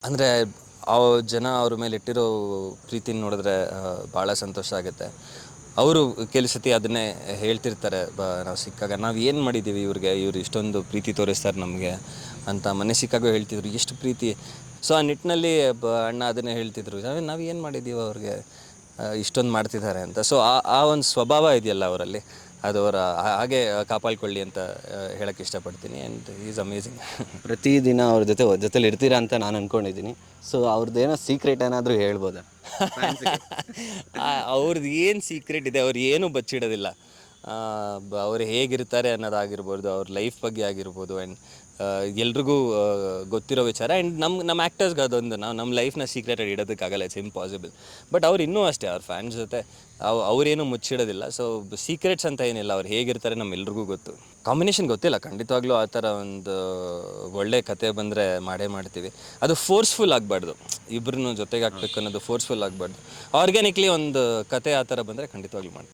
ಅಂದರೆ ಜನ ಅವ್ರ ಮೇಲೆ ಇಟ್ಟಿರೋ ಪ್ರೀತಿನ ನೋಡಿದ್ರೆ ಭಾಳ ಸಂತೋಷ ಆಗುತ್ತೆ. ಅವರು ಕೆಲವು ಸತಿ ಅದನ್ನೇ ಹೇಳ್ತಿರ್ತಾರೆ, ನಾವು ಸಿಕ್ಕಾಗ ನಾವು ಏನು ಮಾಡಿದ್ದೀವಿ ಇವ್ರಿಗೆ, ಇವ್ರು ಇಷ್ಟೊಂದು ಪ್ರೀತಿ ತೋರಿಸ್ತಾರೆ ನಮಗೆ ಅಂತ ಮನೆ ಸಿಕ್ಕಾಗ ಹೇಳ್ತಿದ್ರು, ಎಷ್ಟು ಪ್ರೀತಿ. ಸೊ ಆ ನಿಟ್ಟಿನಲ್ಲಿ ಅಣ್ಣ ಅದನ್ನೇ ಹೇಳ್ತಿದ್ರು, ನಾವು ಏನು ಮಾಡಿದ್ದೀವಿ ಅವ್ರಿಗೆ ಇಷ್ಟೊಂದು ಮಾಡ್ತಿದ್ದಾರೆ ಅಂತ. ಸೊ ಆ ಒಂದು ಸ್ವಭಾವ ಇದೆಯಲ್ಲ ಅವರಲ್ಲಿ, ಅದು ಅವರ ಹಾಗೆ ಕಾಪಾಡ್ಕೊಳ್ಳಿ ಅಂತ ಹೇಳೋಕ್ಕೆ ಇಷ್ಟಪಡ್ತೀನಿ. And is amazing. ಪ್ರತಿದಿನ ಅವ್ರ ಜೊತೆಲಿ ಇರ್ತೀರಾ ಅಂತ ನಾನು ಅಂದ್ಕೊಂಡಿದ್ದೀನಿ. ಸೊ ಅವ್ರದ್ದೇನೋ ಸೀಕ್ರೆಟ್ ಏನಾದರೂ ಹೇಳ್ಬೋದಾ? ಅವ್ರದ್ದು ಏನು ಸೀಕ್ರೆಟ್ ಇದೆ, ಅವ್ರು ಏನೂ ಬಚ್ಚಿಡೋದಿಲ್ಲ. ಅವ್ರು ಹೇಗಿರ್ತಾರೆ ಅನ್ನೋದಾಗಿರ್ಬೋದು, ಅವ್ರ ಲೈಫ್ ಬಗ್ಗೆ ಆಗಿರ್ಬೋದು, ಆ್ಯಂಡ್ ಎಲ್ರಿಗೂ ಗೊತ್ತಿರೋ ವಿಚಾರ. ಆ್ಯಂಡ್ ನಮ್ಮ ಆ್ಯಕ್ಟರ್ಸ್ಗೆ ಅದೊಂದು ನಮ್ಮ ಲೈಫ್ನ ಸೀಕ್ರೆಟಾಗಿ ಇಡೋದಕ್ಕಾಗಲ್ಲ, ಇಟ್ಸ್ ಇಂಪಾಸಿಬಲ್. ಬಟ್ ಅವ್ರು ಇನ್ನೂ ಅಷ್ಟೇ, ಅವ್ರ ಫ್ಯಾನ್ಸ್ ಜೊತೆ ಅವರೇನು ಮುಚ್ಚಿಡೋದಿಲ್ಲ. ಸೊ ಸೀಕ್ರೆಟ್ಸ್ ಅಂತ ಏನಿಲ್ಲ, ಅವ್ರು ಹೇಗಿರ್ತಾರೆ ನಮ್ಮೆಲ್ರಿಗೂ ಗೊತ್ತು. ಕಾಂಬಿನೇಷನ್ ಗೊತ್ತಿಲ್ಲ, ಖಂಡಿತವಾಗ್ಲೂ ಆ ಥರ ಒಂದು ಒಳ್ಳೆ ಕತೆ ಬಂದರೆ ಮಾಡೇ ಮಾಡ್ತೀವಿ. ಅದು ಫೋರ್ಸ್ಫುಲ್ ಆಗಬಾರ್ದು, ಇಬ್ಬರನ್ನೂ ಜೊತೆಗೆ ಹಾಕ್ಬೇಕು ಅನ್ನೋದು ಫೋರ್ಸ್ಫುಲ್ ಆಗಬಾರ್ದು. ಆರ್ಗ್ಯಾನಿಕ್ಲಿ ಒಂದು ಕತೆ ಆ ಥರ ಬಂದರೆ ಖಂಡಿತವಾಗ್ಲೂ ಮಾಡ್ತೀವಿ.